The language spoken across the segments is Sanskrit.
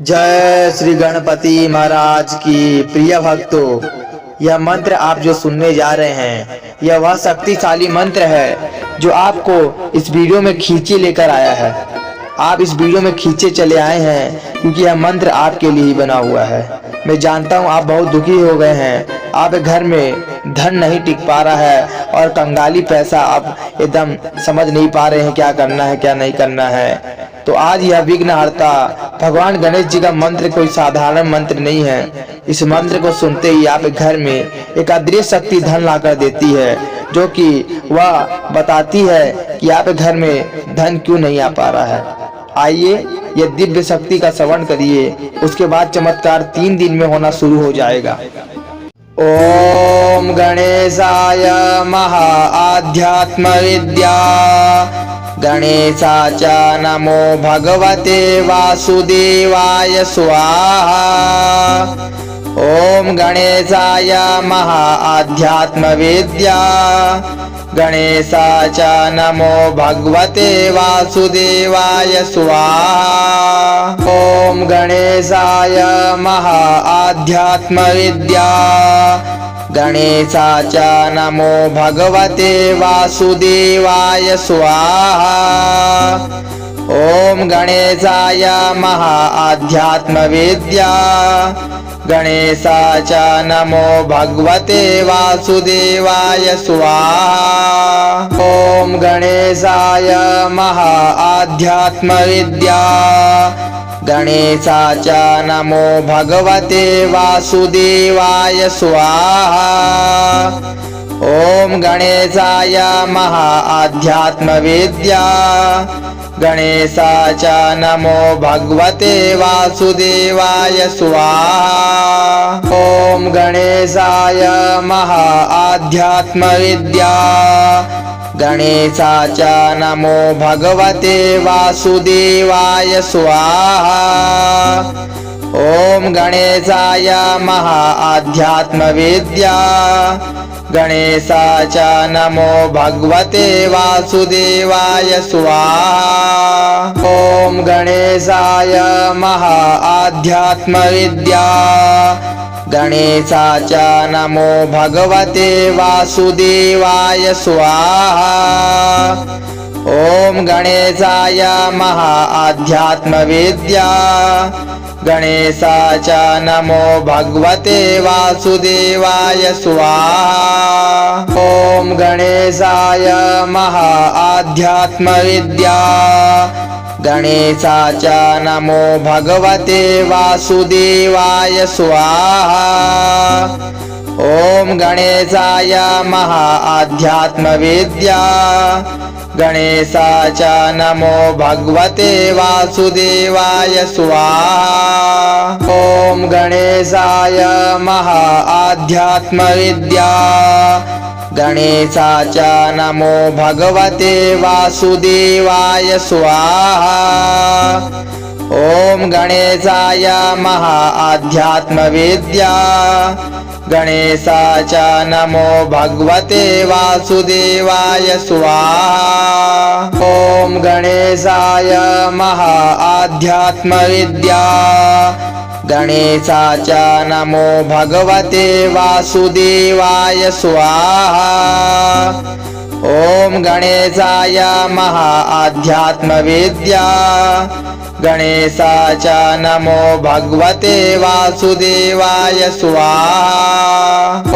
जय श्री गणपति महाराज की। प्रिय भक्तों, यह मंत्र आप जो सुनने जा रहे हैं, यह वह शक्तिशाली मंत्र है जो आपको इस वीडियो में खींचे लेकर आया है। आप इस वीडियो में खींचे चले आए हैं क्योंकि यह मंत्र आपके लिए ही बना हुआ है। मैं जानता हूँ आप बहुत दुखी हो गए हैं, आप घर में धन नहीं टिक पा रहा है और कंगाली पैसा आप एकदम समझ नहीं पा रहे हैं क्या करना है क्या नहीं करना है। तो आज यह विघ्नहर्ता भगवान गणेश जी का मंत्र कोई साधारण मंत्र नहीं है। इस मंत्र को सुनते ही आप घर में एक अदृश्य शक्ति धन लाकर देती है, जो कि वह बताती है कि आप घर में धन क्यों नहीं आ पा रहा है। आइए यह दिव्य शक्ति का श्रवण करिए, उसके बाद चमत्कार 3 दिन में होना शुरू हो जाएगा। ओम गणेशाय महा आध्यात्म विद्या गणेशाच नमो भगवते वासुदेवाय स्वाहा। ओम गणेशाय महा आध्यात्म विद्या गणेशाच नमो भगवते वासुदेवाय स्वाहा। ओम गणेशाय महा आध्यात्म विद्या गणेशाच नमो भगवते वासुदेवाय स्वाहा। ओम गणेशाय महा आध्यात्म विद्या गणेशाच नमो भगवते वासुदेवाय स्वाहा। ओम गणेशाय महा आध्यात्म विद्या गणेशाच नमो भगवते वासुदेवाय स्वाहा। ओम गणेशाय महा आध्यात्म विद्या गणेशाच नमो भगवते वासुदेवाय स्वाहा। ओम गणेशाय महा आध्यात्म विद्या गणेशाच नमो भगवते वासुदेवाय स्वाहा। ओम गणेशाय महा आध्यात्म विद्या गणेशाच नमो भगवते वासुदेवाय स्वाहा। ओम गणेशाय महा आध्यात्म विद्या गणेशाच नमो भगवते वासुदेवाय स्वाहा। ओम गणेशाय महा आध्यात्म विद्या गणेशाच नमो भगवते वासुदेवाय स्वाहा। ओम गणेशाय महा आध्यात्म विद्या गणेशाच नमो भगवते वासुदेवाय स्वाहा। ओम गणेशाय महा आध्यात्म विद्या गणेशाच नमो भगवते वासुदेवाय स्वाहा। ओम गणेशाय महा आध्यात्म विद्या गणेशाच नमो भगवते वासुदेवाय स्वाहा। ओम गणेशाय महा आध्यात्म विद्या गणेशाच नमो भगवते वासुदेवाय स्वाहा। ओम गणेशाय महा आध्यात्म विद्या गणेशाच नमो भगवते वासुदेवाय स्वाहा। ओम गणेशाय महा आध्यात्म विद्या गणेशाच नमो भगवते वासुदेवाय स्वाहा।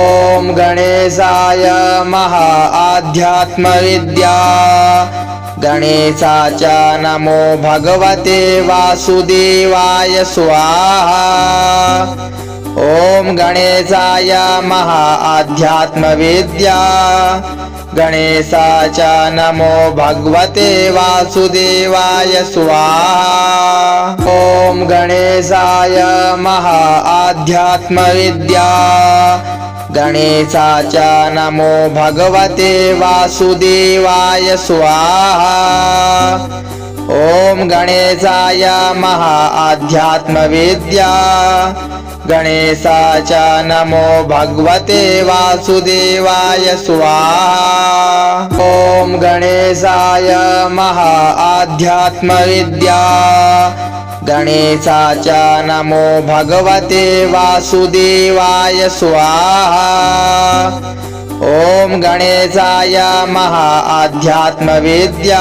ओम गणेशाय महा आध्यात्म विद्या गणेशाच नमो भगवते वासुदेवाय स्वाहा। ओम गणेशाय महा आध्यात्म विद्या गणेशाच नमो भगवते वासुदेवाय स्वाहा। ओम गणेशाय महा आध्यात्म विद्या गणेशाच नमो भगवते वासुदेवाय स्वाहा। ओम गणेशाय महा आध्यात्म विद्या गणेशाच नमो भगवते वासुदेवाय स्वाहा। ओम गणेशाय महा आध्यात्म विद्या गणेशाचा नमो भगवते वासुदेवाय स्वाहा। ओम गणेशाय महाआध्यात्मविद्या।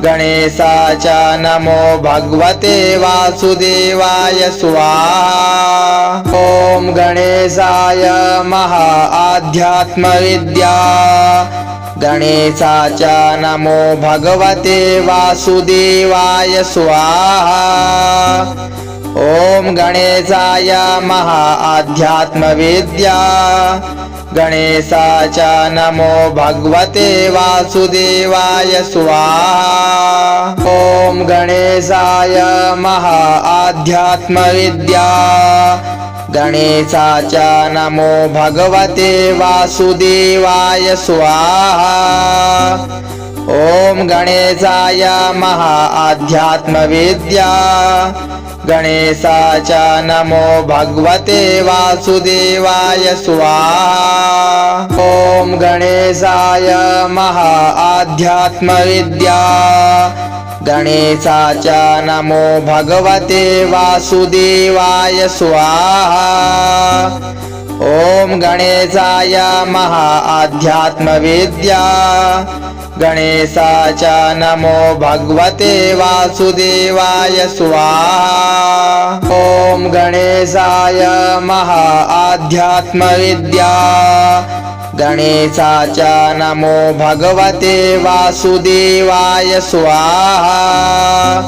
गणेशाचा नमो भगवते वासुदेवाय स्वाहा। ओम गणेशाय महाआध्यात्मविद्या। गणेशाचा नमो भगवते वासुदेवाय स्वाहा। ओम गणेशाय महाआध्यात्मविद्या। गणेशाचा नमो भगवते वासुदेवाय स्वाहा। ओम गणेशाय महाआध्यात्मविद्या। गणेशाचा नमो भगवते वासुदेवाय स्वाहा। ओम गणेशाय महाआध्यात्मविद्या। गणेशाचा नमो भगवते वासुदेवाय स्वाहा। ओम गणेशाय महाआध्यात्मविद्या। गणेशाचा नमो भगवते वासुदेवाय स्वाहा। ओम गणेशाय महाआध्यात्मविद्या। गणेशाचा नमो भगवते वासुदेवाय स्वाहा। ओम गणेशाय महाआध्यात्मविद्या। गणेशाचा नमो भगवते वासुदेवाय स्वाहा।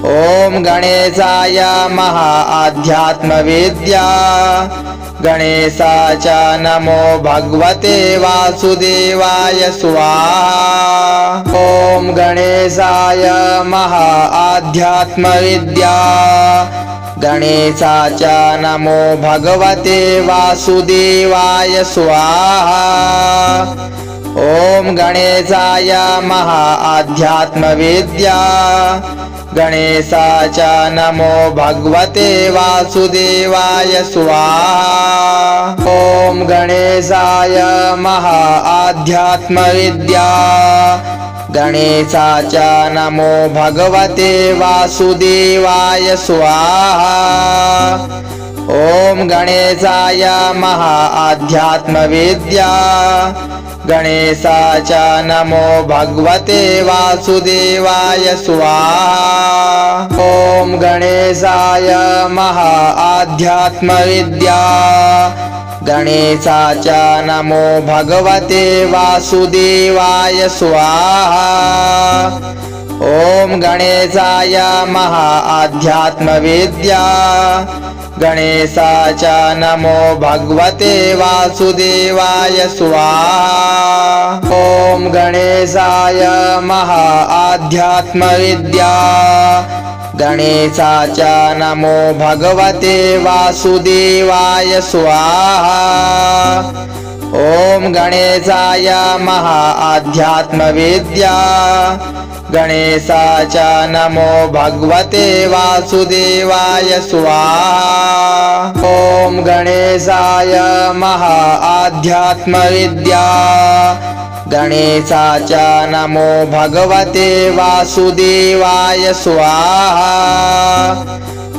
ओम गणेशाय महाआध्यात्मविद्या। गणेशाचा नमो भगवते वासुदेवाय स्वाहा। ओम गणेशाय महाआध्यात्मविद्या। गणेशाचा नमो भगवते वासुदेवाय स्वाहा। ओम गणेशाय महाआध्यात्मविद्या। गणेशाचा नमो भगवते वासुदेवाय स्वाहा। ओम गणेशाय महाआध्यात्मविद्या। गणेशाचा नमो भगवते वासुदेवाय स्वाहा। ओम गणेशाय महाआध्यात्मविद्या। गणेशाचा नमो भगवते वासुदेवाय स्वाहा। ओम गणेशाय महाआध्यात्मविद्या। गणेशाचा नमो भगवते वासुदेवाय स्वाहा। ओम गणेशाय महाआध्यात्मविद्या। गणेशाचा नमो भगवते वासुदेवाय स्वाहा। ओम गणेशाय महाआध्यात्मविद्या। गणेशाचा नमो भगवते वासुदेवाय स्वाहा। ओम गणेशाय महाआध्यात्मविद्या। गणेशाचा नमो भगवते वासुदेवाय स्वाहा। ओम गणेशाय महाआध्यात्मविद्या। गणेशाचा नमो भगवते वासुदेवाय स्वाहा।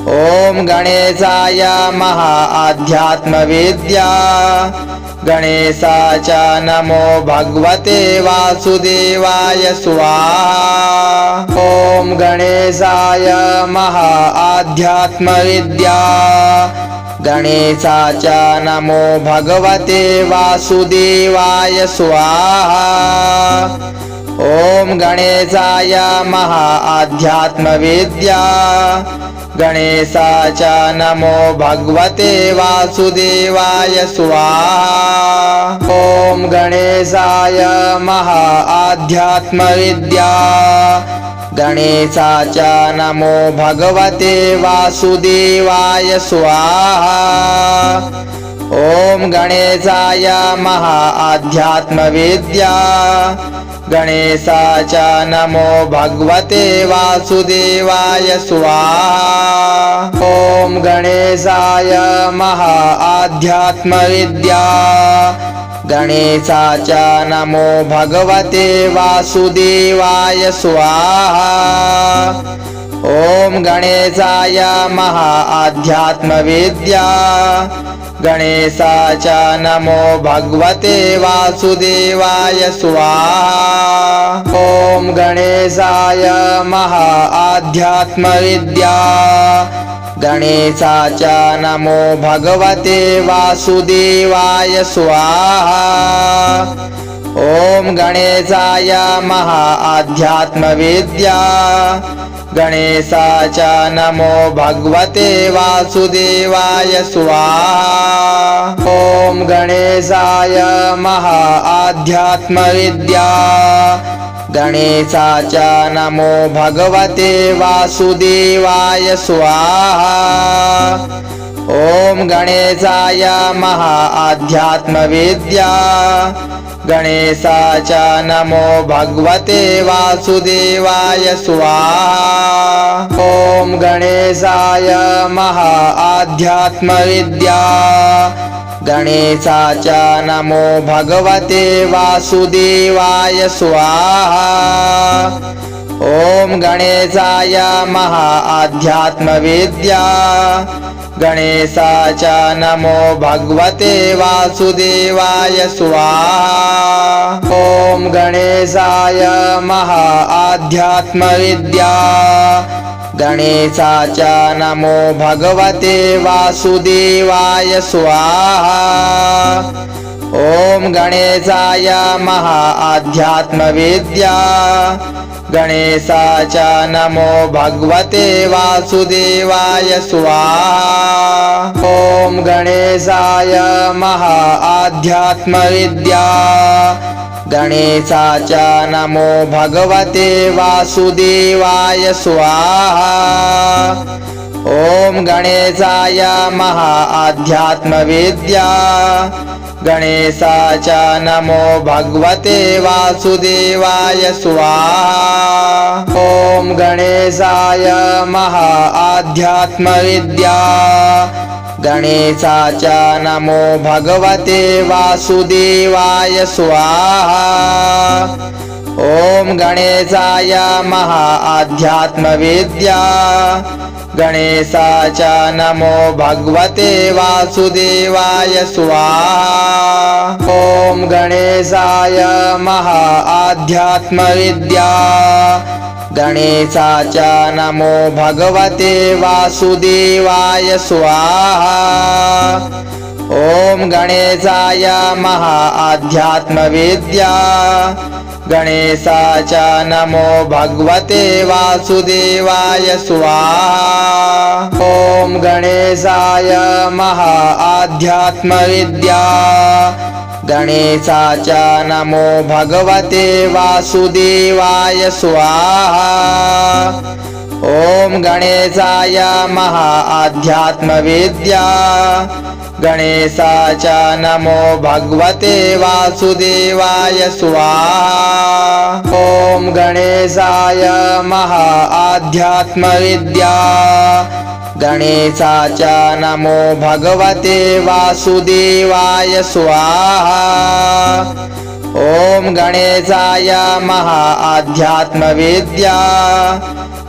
ओम गणेशाय महाआध्यात्मविद्या। गणेशाचा नमो भगवते वासुदेवाय स्वाहा। ओम गणेशाय महाआध्यात्मविद्या। गणेशाचा नमो भगवते वासुदेवाय स्वाहा। ओम गणेशाय महाआध्यात्मविद्या। गणेशाचा नमो भगवते वासुदेवाय स्वाहा। ओम गणेशाय महाआध्यात्मविद्या। गणेशाचा नमो भगवते वासुदेवाय स्वाहा। ओम गणेशाय महाआध्यात्मविद्या। गणेशाचा नमो भगवते वासुदेवाय स्वाहा। ओम गणेशाय महाआध्यात्मविद्या। गणेशाचा नमो भगवते वासुदेवाय स्वाहा। ओम गणेशाय महाआध्यात्मविद्या गणेशाच नमो भगवते वासुदेवाय स्वाहा। ओम गणेशाय महाआध्यात्मविद्या गणेशाच नमो भगवते वासुदेवाय स्वाहा। ओम गणेशाय महाआध्यात्मविद्या गणेशाच नमो भगवते वासुदेवाय स्वाहा। ओम गणेशाय महाआध्यात्मविद्या गणेशाच नमो भगवते वासुदेवाय स्वाहा। ओम गणेशाय महाआध्यात्मविद्या गणेशाच नमो भगवते वासुदेवाय स्वाहा। ओम गणेशाय महाआध्यात्मविद्या गणेशाच नमो भगवते वासुदेवाय स्वाहा। ओम गणेशाय महाआध्यात्मविद्या गणेशाच नमो भगवते वासुदेवाय स्वाहा। ओम गणेशाय महाआध्यात्मविद्या गणेशाच नमो भगवते वासुदेवाय स्वाहा। ओम गणेशाय महाआध्यात्मविद्या गणेशाच नमो भगवते वासुदेवाय स्वाहा। ओम गणेशाय महाआध्यात्मविद्या गणेशाच नमो भगवते वासुदेवाय स्वाहा। ओम गणेशाय महाआध्यात्मविद्या गणेशाच नमो भगवते वासुदेवाय स्वाहा। ओम गणेशाय महाआध्यात्मविद्या गणेशाच नमो भगवते वासुदेवाय स्वाहा। ओम गणेशाय महाआध्यात्मविद्या गणेशाच नमो भगवते वासुदेवाय स्वाहा। ओम गणेशाय महाआध्यात्मविद्या गणेशाच नमो भगवते वासुदेवाय स्वाहा। ओम गणेशाय महाआध्यात्मविद्या गणेशाच नमो भगवते वासुदेवाय स्वाहा। ओम गणेशाय महाआध्यात्मविद्या गणेशाच नमो भगवते वासुदेवाय स्वाहा। ओम गणेशाय महाआध्यात्मविद्या गणेशाच नमो भगवते वासुदेवाय स्वाहा। ओम गणेशाय महाआध्यात्मविद्या गणेशाच नमो भगवते वासुदेवाय स्वाहा। ओम गणेशाय महाआध्यात्मविद्या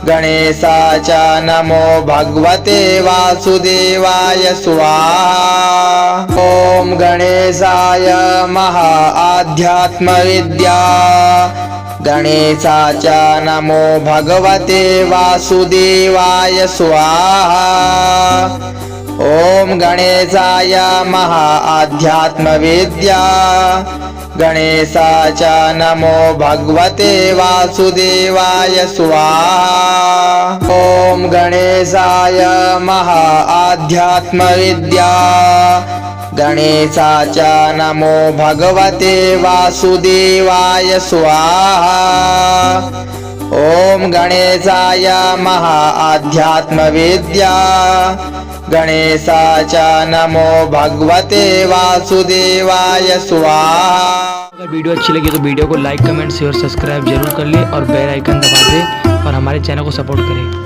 गणेशाच नमो भगवते वासुदेवाय स्वाहा। ओम गणेशाय महाआध्यात्मविद्या गणेशाच नमो भगवते वासुदेवाय स्वाहा। ओम गणेशाय महाआध्यात्मविद्या गणेशाच नमो भगवते वासुदेवाय स्वाहा। ओम गणेशाय महाआध्यात्मविद्या गणेशाच नमो भगवते वासुदेवाय स्वाहा। ओम गणेशाय महाआध्यात्मविद्या गणेशाच नमो भगवते वासुदेवाय स्वाहा। अगर वीडियो अच्छी लगी तो वीडियो को लाइक कमेंट शेयर सब्सक्राइब जरूर कर ले और बेल आइकन दबा दे और हमारे चैनल को सपोर्ट करें।